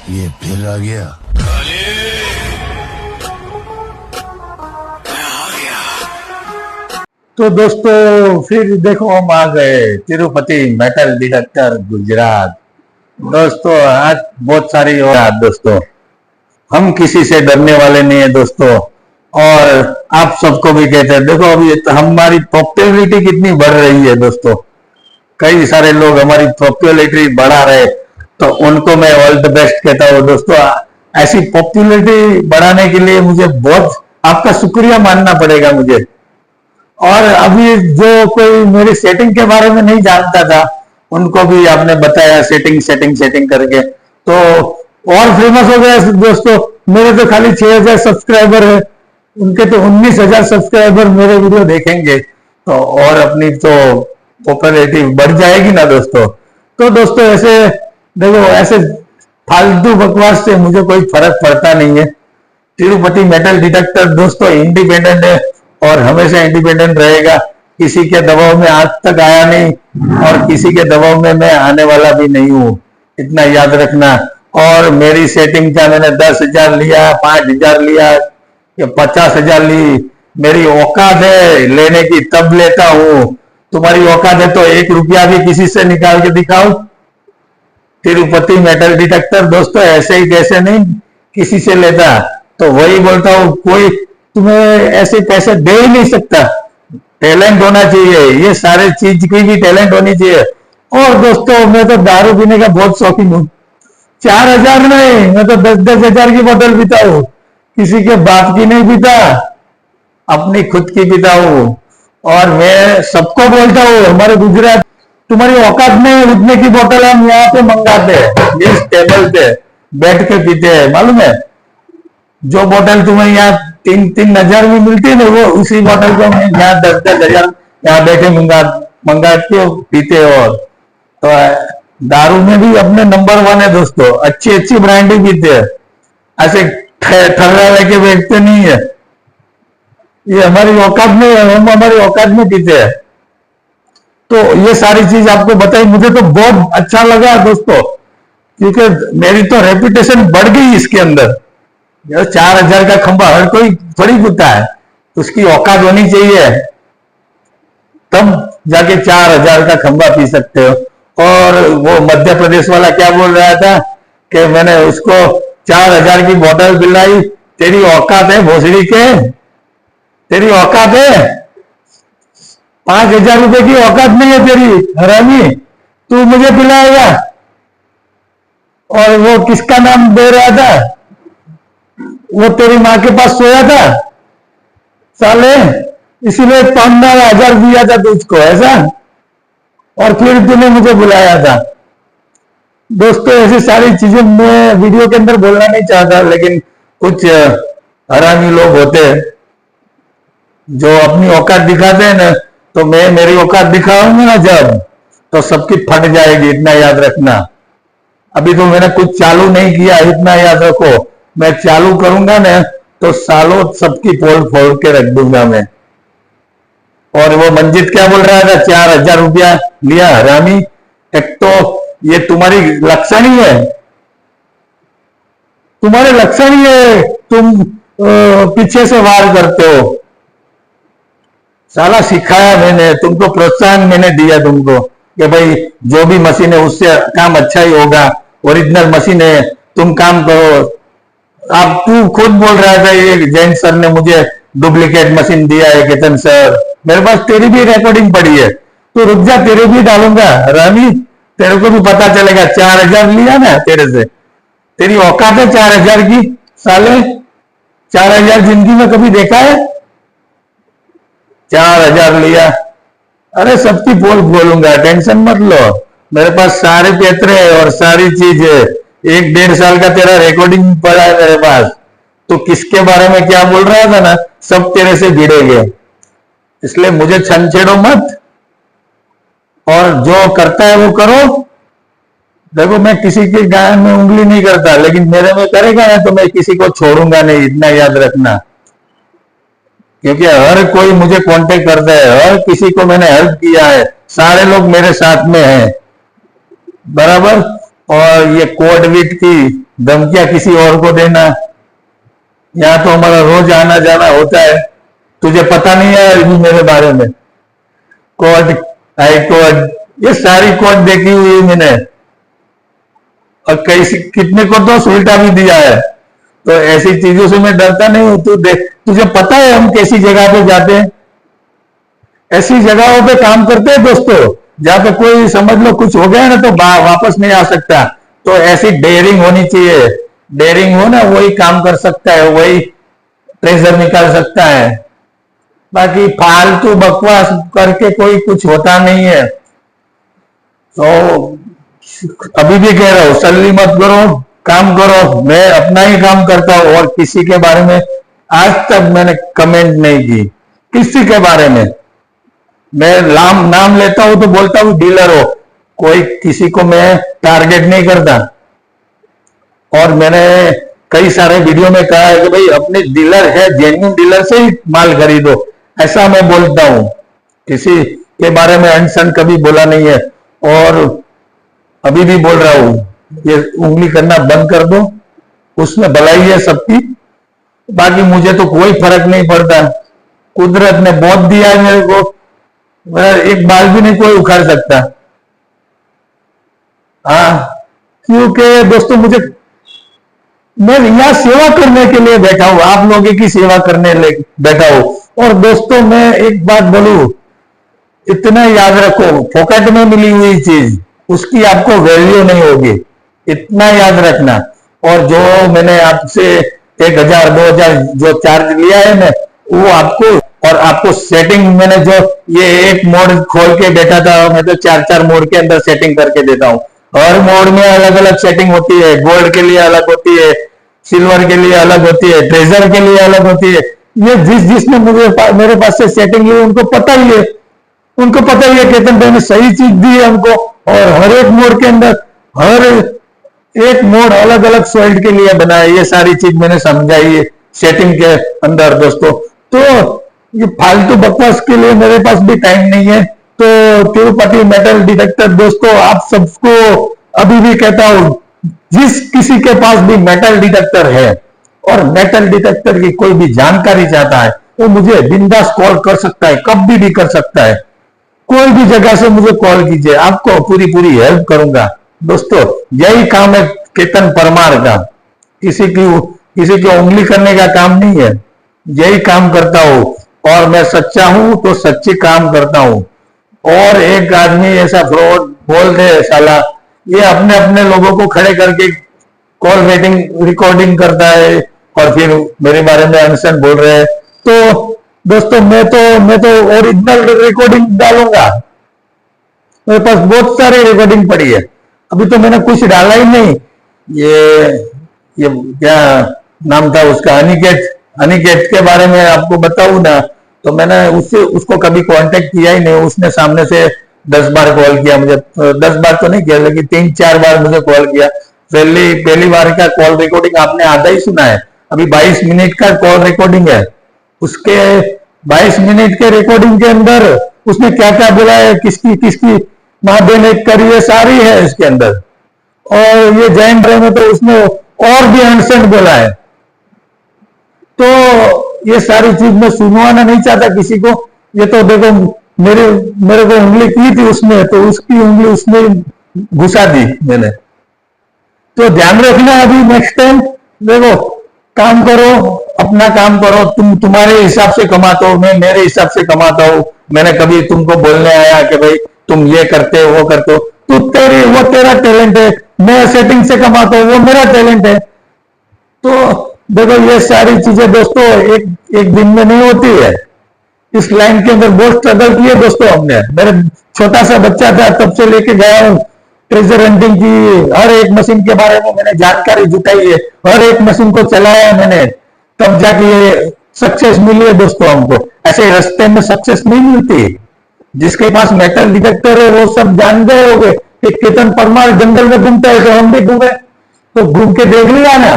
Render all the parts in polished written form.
ये फिर आ गया। तो दोस्तों फिर देखो हम आ गए तिरुपति मेटल डिटेक्टर गुजरात। दोस्तों आज बहुत सारी और दोस्तों हम किसी से डरने वाले नहीं है दोस्तों। और आप सबको भी कहते हैं देखो अभी हमारी पॉपुलैरिटी कितनी बढ़ रही है दोस्तों। कई सारे लोग हमारी पॉपुलैरिटी बढ़ा रहे तो उनको मैं ऑल द बेस्ट कहता हूँ दोस्तों। ऐसी पॉपुलैरिटी बढ़ाने के लिए मुझे बहुत आपका शुक्रिया मानना पड़ेगा मुझे। और अभी जो कोई मेरी सेटिंग के बारे में नहीं जानता था उनको भी आपने बताया सेटिंग करके तो और फेमस हो गया दोस्तों। मेरे तो खाली 6000 सब्सक्राइबर है, उनके तो 19,000 सब्सक्राइबर मेरे वीडियो देखेंगे तो और अपनी तो पॉपुलैरिटी बढ़ जाएगी ना दोस्तों। तो दोस्तों ऐसे देखो ऐसे फालतू बकवास से मुझे कोई फर्क पड़ता नहीं है। तिरुपति मेटल डिटेक्टर दोस्तों इंडिपेंडेंट है और हमेशा इंडिपेंडेंट रहेगा। किसी के दबाव में आज तक आया नहीं और किसी के दबाव में मैं आने वाला भी नहीं हूँ, इतना याद रखना। और मेरी सेटिंग का मैंने 10,000 लिया, 5,000 लिया या 50,000 ली, मेरी औकात है लेने की तब लेता हूँ। तुम्हारी औकात है तो 1 रुपया भी किसी से निकाल के दिखाओ। तिरुपति मेटल डिटेक्टर दोस्तों ऐसे ही कैसे नहीं किसी से लेता। तो वही बोलता हूँ कोई तुम्हें ऐसे पैसे दे ही नहीं सकता। टैलेंट होना चाहिए, ये सारे चीज की भी टैलेंट होनी चाहिए। और दोस्तों मैं तो दारू पीने का बहुत शौकीन हूँ। 4,000 नहीं, मैं तो 10-10 हजार की बोतल पीता हूँ। किसी के बाप की नहीं पीता, अपनी खुद की पीता हूँ। और मैं सबको बोलता हूँ हमारे गुजरात तुम्हारी औकात में उतने की बोतल हम यहाँ पे मंगाते हैं, इस टेबल पे बैठ के पीते हैं। मालूम है जो बोतल तुम्हें यहाँ 3-3 हजार में मिलती है ना वो उसी बोतल को मैं यहाँ 10-10 हजार यहाँ बैठे मंगा के पीते। और तो दारू में भी अपने नंबर 1 है दोस्तों, अच्छी ब्रांड ही पीते हैं, ऐसे ठर्रा लेके बैठते नहीं है। ये हमारी औकात में, हम हमारी औकात में पीते हैं। तो ये सारी चीज आपको बताई, मुझे तो बहुत अच्छा लगा दोस्तों क्योंकि मेरी तो रेपुटेशन बढ़ गई इसके अंदर। 4,000 का खंबा हर कोई थोड़ी पीता है, उसकी औकात होनी चाहिए तब जाके 4,000 का खंबा पी सकते हो। और वो मध्य प्रदेश वाला क्या बोल रहा था कि मैंने उसको 4,000 की बोतल पिलाई, तेरी औकात है भोसड़ी के, तेरी औकात है 5,000 रुपए की औकात नहीं है तेरी हरामी, तू मुझे पिलाएगा। और वो किसका नाम दे रहा था, वो तेरी माँ के पास सोया था साले, इसीलिए 15,000 दिया था तुझको ऐसा, और फिर तूने मुझे बुलाया था। दोस्तों ऐसी सारी चीजें मैं वीडियो के अंदर बोलना नहीं चाहता, लेकिन कुछ हरामी लोग होते हैं जो अपनी औकात दिखाते हैं ना, तो मैं मेरी औकात दिखाऊंगा ना जब तो सबकी फट जाएगी, इतना याद रखना। अभी तो मैंने कुछ चालू नहीं किया, इतना याद रखो। मैं चालू करूंगा ना तो सालों सबकी पोल फोड़ के रख दूंगा मैं। और वो मंजित क्या बोल रहा था, 4,000 रुपया लिया हरामी। एक तो ये तुम्हारी लक्षण ही है, तुम्हारे लक्षण ही है, तुम पीछे से वार करते हो। साला सिखाया मैंने तुमको, प्रोत्साहन मैंने दिया तुमको कि भाई जो भी मशीन है उससे काम अच्छा ही होगा, ओरिजिनल मशीन है, तुम काम करो। आप तू खुद बोल रहा था ये जैन सर ने मुझे डुप्लीकेट मशीन दिया है, केतन सर मेरे पास तेरी भी रिकॉर्डिंग पड़ी है, तो रुक जा तेरे भी डालूंगा रामी, तेरे को भी पता चलेगा। 4,000 लिया ना तेरे से, तेरी औकात है 4,000 की साले। 4,000 जिंदगी में कभी देखा है? 4,000 लिया, अरे सबकी पोल बोलूंगा, टेंशन मत लो। मेरे पास सारे पेत्र है और सारी चीज है, 1-1.5 साल का तेरा रिकॉर्डिंग पड़ा है मेरे पास। तो किसके बारे में क्या बोल रहा था ना, सब तेरे से भिड़ेंगे, इसलिए मुझे छेड़ो मत। और जो करता है वो करो। देखो मैं किसी के गाय में उंगली नहीं करता, लेकिन मेरे में करेगा ना तो मैं किसी को छोड़ूंगा नहीं, इतना याद रखना। क्योंकि हर कोई मुझे कांटेक्ट करता है, हर किसी को मैंने हेल्प किया है, सारे लोग मेरे साथ में हैं बराबर। और ये कोर्ट वीट की धमकियां किसी और को देना, यहाँ तो हमारा रोज आना जाना होता है। तुझे पता नहीं है अभी मेरे बारे में? कोर्ट, हाई कोर्ट, ये सारी कोर्ट देखी हुई है मैंने, और कई कितने को तो उल्टा भी दिया है। तो ऐसी चीजों से मैं डरता नहीं हूं। तू देख, तुझे पता है हम कैसी जगह पे जाते हैं? ऐसी जगहों पे काम करते हैं दोस्तों, जहां पे कोई समझ लो कुछ हो गया ना तो वापस नहीं आ सकता। तो ऐसी डेयरिंग होनी चाहिए। डेयरिंग हो ना, वही काम कर सकता है, वही ट्रेजर निकाल सकता है। बाकी फालतू बकवास करके कोई कुछ होता नहीं है। तो अभी भी कह रहा हूं, सल्ली मत करो, काम करो। मैं अपना ही काम करता हूं और किसी के बारे में आज तक मैंने कमेंट नहीं की, किसी के बारे में। मैं नाम लेता हूं तो बोलता हूं डीलर हो, कोई किसी को मैं टारगेट नहीं करता। और मैंने कई सारे वीडियो में कहा है कि भाई अपने डीलर है, जेन्युइन डीलर से ही माल खरीदो, ऐसा मैं बोलता हूं। किसी के बारे में अनसन कभी बोला नहीं है, और अभी भी बोल रहा हूं, ये उंगली करना बंद कर दो, उसमें भलाई है सबकी। बाकी मुझे तो कोई फर्क नहीं पड़ता। कुदरत ने बहुत दिया है मेरे को, एक बाल भी नहीं कोई उखाड़ सकता। हाँ, क्योंकि दोस्तों मैं यहाँ सेवा करने के लिए बैठा हूं, आप लोगों की सेवा करने बैठा हूं। और दोस्तों मैं एक बात बोलूं, इतना याद रखो, फोकट में मिली हुई चीज उसकी आपको वैल्यू नहीं होगी, इतना याद रखना। और जो मैंने आपसे 1000 2000 जो चार्ज लिया है ना, वो आपको, और आपको सेटिंग मैंने जो ये एक मोड खोल के बैठा था, मैं तो 4 मोड के अंदर सेटिंग करके देता हूँ। हर मोड में अलग अलग सेटिंग होती है, गोल्ड के लिए अलग होती है, सिल्वर के लिए अलग होती है, ट्रेजर के लिए अलग होती है। ये जिसने मेरे पास से सेटिंग ली उनको पता ही है, उनको पता ही है केतन भाई ने सही चीज दी है हमको। और हर एक मोड के अंदर हर एक मोड अलग अलग सॉइल्ड के लिए बना है, ये सारी चीज मैंने समझाई है सेटिंग के अंदर दोस्तों। तो ये फालतू बकवास के लिए मेरे पास भी टाइम नहीं है। तो तिरुपति मेटल डिटेक्टर दोस्तों, आप सबको अभी भी कहता हूं, जिस किसी के पास भी मेटल डिटेक्टर है और मेटल डिटेक्टर की कोई भी जानकारी चाहता है, वो मुझे बिंदास कॉल कर सकता है, कभी भी कर सकता है। कोई भी जगह से मुझे कॉल कीजिए, आपको पूरी हेल्प करूंगा दोस्तों। यही काम है केतन परमार का, किसी की उंगली करने का काम नहीं है, यही काम करता हूं। और मैं सच्चा हूं तो सच्ची काम करता हूं। और एक आदमी ऐसा फ्रॉड बोल दे साला, ये अपने अपने लोगों को खड़े करके कॉल रिकॉर्डिंग करता है और फिर मेरे बारे में अनसन बोल रहे हैं। तो दोस्तों मैं तो ओरिजिनल रिकॉर्डिंग डालूंगा, मेरे पास बहुत सारी रिकॉर्डिंग पड़ी है। अभी तो मैंने कुछ डाला ही नहीं। ये क्या नाम था उसका, अनिकेत के बारे में आपको बताऊं ना, तो मैंने उसको कभी कांटेक्ट किया ही नहीं। उसने सामने से 10 बार कॉल किया मुझे, 10 बार तो नहीं किया लेकिन 3-4 बार मुझे कॉल किया। पहली बार का कॉल रिकॉर्डिंग आपने आधा ही सुना है, अभी 22 मिनट का कॉल रिकॉर्डिंग है। उसके 22 मिनट के रिकॉर्डिंग के अंदर उसने क्या क्या बोला है, किसकी महादेव करी है, सारी है इसके अंदर। और ये जैन ड्रे में तो उसने और भी अनसेंट बोला है। तो ये सारी चीज मैं सुनवाना नहीं चाहता किसी को। ये तो देखो मेरे को उंगली की थी उसने, तो उसकी उंगली उसने घुसा दी मैंने। तो ध्यान रखना, अभी नेक्स्ट टाइम देखो, काम करो, अपना काम करो। तुम्हारे हिसाब से कमाता हो, मैं मेरे हिसाब से कमाता हूं। मैंने कभी तुमको बोलने आया कि भाई तुम ये करते हो वो करते हो, तो वो तेरा टैलेंट है, मैं सेटिंग से कमाता हूं, वो मेरा टैलेंट है। तो देखो ये सारी चीजें दोस्तों एक दिन में नहीं होती है। इस लाइन के अंदर बहुत स्ट्रगल किए दोस्तों हमने। मेरे छोटा सा बच्चा था तब से लेके गया हूं, ट्रेजर हंटिंग की हर एक मशीन के बारे में मैंने जानकारी जुटाई है, हर एक मशीन को चलाया मैंने, तब जाके ये सक्सेस मिली है दोस्तों हमको। ऐसे रास्ते में सक्सेस नहीं मिलती। जिसके पास मेटल डिटेक्टर है वो सब जान गए होंगे कि केतन परमार जंगल में घूमता है, तो हम भी घूमे, तो घूम के देख लिया ना।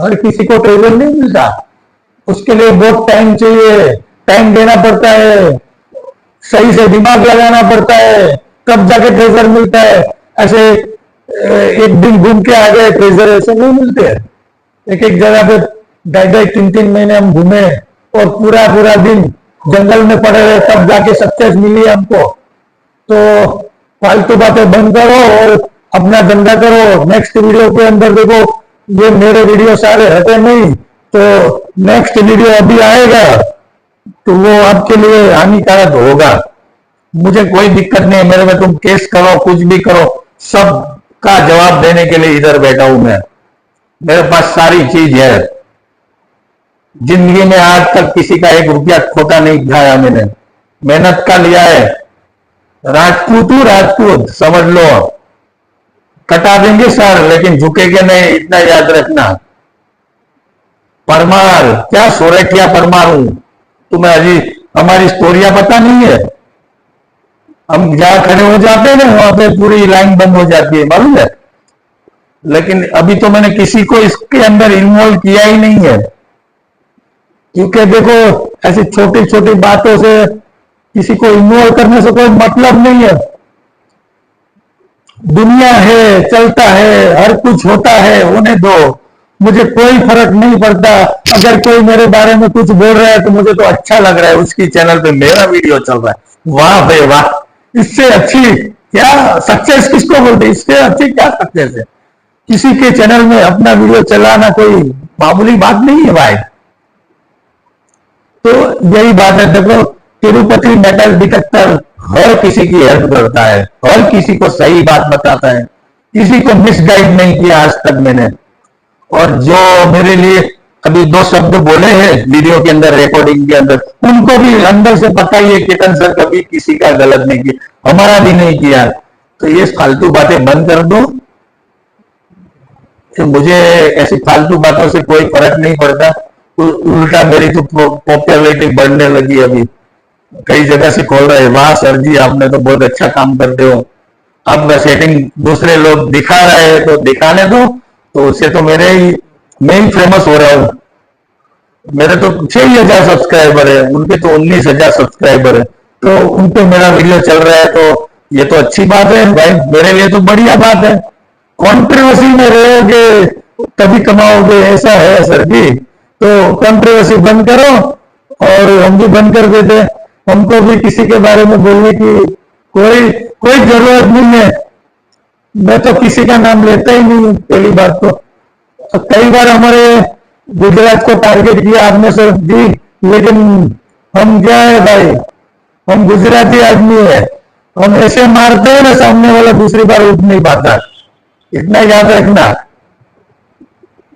हर किसी को ट्रेजर नहीं मिलता, उसके लिए बहुत टाइम चाहिए, टाइम देना पड़ता है, सही से दिमाग लगाना पड़ता है, तब जाके ट्रेजर मिलता है। ऐसे एक दिन घूम के आ गए, ट्रेजर ऐसे नहीं मिलते हैं। एक एक जगह पे 2.5-3 महीने हम घूमे और पूरा पूरा दिन जंगल में पड़े रहे, तब जाके सक्सेस मिली हमको। तो फालतू बातें बंद करो और अपना धंधा करो। नेक्स्ट वीडियो के अंदर देखो, ये मेरे वीडियो सारे हटे नहीं, तो नेक्स्ट वीडियो अभी आएगा तो वो आपके लिए हानिकारक होगा। मुझे कोई दिक्कत नहीं है, मेरे में तुम केस करो, कुछ भी करो, सब का जवाब देने के लिए इधर बैठा हूं मैं। मेरे पास सारी चीज है। जिंदगी में आज तक किसी का 1 रुपया खोटा नहीं खाया मैंने, मेहनत का लिया है। राजपूत हूं, राजपूत समझ लो। कटा देंगे सर लेकिन झुकेंगे नहीं, इतना याद रखना। परमार क्या, सोरठिया परमार हूं। तुम्हें अभी हमारी स्टोरिया पता नहीं है। हम जहां खड़े हो जाते हैं ना, वहां पे पूरी लाइन बंद हो जाती है, मालूम है। लेकिन अभी तो मैंने किसी को इसके अंदर इन्वॉल्व किया ही नहीं है, क्योंकि देखो ऐसी छोटी छोटी बातों से किसी को इन्वॉल्व करने से कोई मतलब नहीं है। दुनिया है, चलता है, हर कुछ होता है, होने दो, मुझे कोई फर्क नहीं पड़ता। अगर कोई मेरे बारे में कुछ बोल रहा है तो मुझे तो अच्छा लग रहा है, उसकी चैनल पे मेरा वीडियो चल रहा है, वाह भाई वाह। इससे अच्छी क्या सक्सेस किसको बोलते, इससे अच्छी क्या सक्सेस है। किसी के चैनल में अपना वीडियो चलाना कोई मामूली बात नहीं है भाई। तो यही बात है, देखो तिरुपति मेटल डिटेक्टर हर किसी की हेल्प करता है, हर किसी को सही बात बताता है, किसी को मिसगाइड नहीं किया आज तक मैंने। और जो मेरे लिए अभी 2 शब्द बोले हैं वीडियो के अंदर, रिकॉर्डिंग के अंदर, उनको भी अंदर से पता ही है केतन सर कभी किसी का गलत नहीं किया, हमारा भी नहीं किया। तो ये फालतू बातें बंद कर दो। तो मुझे ऐसी फालतू बातों से कोई फर्क नहीं पड़ता। उल्टा मेरी तो पॉपुलैरिटी बढ़ने लगी। अभी कई जगह से खोल रहे हैं, वाह सर जी आपने तो बहुत अच्छा काम करते हो। अब मैं सेटिंग दूसरे लोग दिखा रहे हैं तो दिखाने दो, तो उससे तो मैं ही फेमस हो रहा हूँ। मेरे तो 6,000 सब्सक्राइबर है, उनके तो 19,000 सब्सक्राइबर है। तो उन पे मेरा वीडियो चल रहा है, तो ये तो अच्छी बात है भाई, मेरे लिए तो बढ़िया बात है। कॉन्ट्रोवर्सी में रहोगे तभी कमाओगे, ऐसा है सर जी। तो कॉन्ट्रोवर्सी बंद करो, और हम भी बंद कर देते। हमको भी किसी के बारे में बोलने की कोई कोई जरूरत नहीं है। मैं तो किसी का नाम लेता ही नहीं, पहली बात तो। कई बार हमारे गुजरात को टारगेट किया आपने सर जी, लेकिन हम क्या है भाई, हम गुजराती आदमी है, हम ऐसे मारते हैं ना, सामने वाला दूसरी बार उठ नहीं पाता, इतना याद रखना।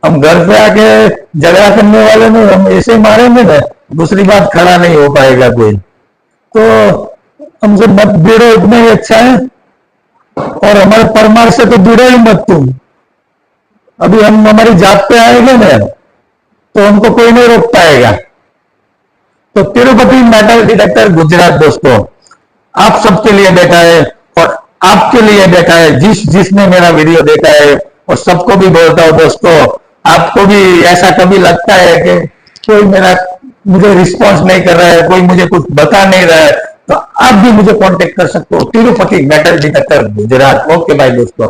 हम घर पे आके झगड़ा करने वाले नहीं, हम ऐसे मारेंगे ना, दूसरी बात खड़ा नहीं हो पाएगा कोई। तो हमसे मत भिड़ो, इतना ही अच्छा है। और हमारे परमार से तो भिड़ो ही मत तुम। अभी हम हमारी जात पे आएंगे ना, तो हमको कोई नहीं रोक पाएगा। तो तिरुपति मेटल डिटेक्टर गुजरात दोस्तों, आप सबके लिए बैठा है और आपके लिए बैठा है। जिसने मेरा वीडियो देखा है, और सबको भी बोलता हूं दोस्तों, आपको भी ऐसा कभी लगता है कि कोई मुझे रिस्पॉन्स नहीं कर रहा है, कोई मुझे कुछ बता नहीं रहा है, तो आप भी मुझे कांटेक्ट कर सकते हो, Tirupati metal detector Gujarat. Okay भाई दोस्तों।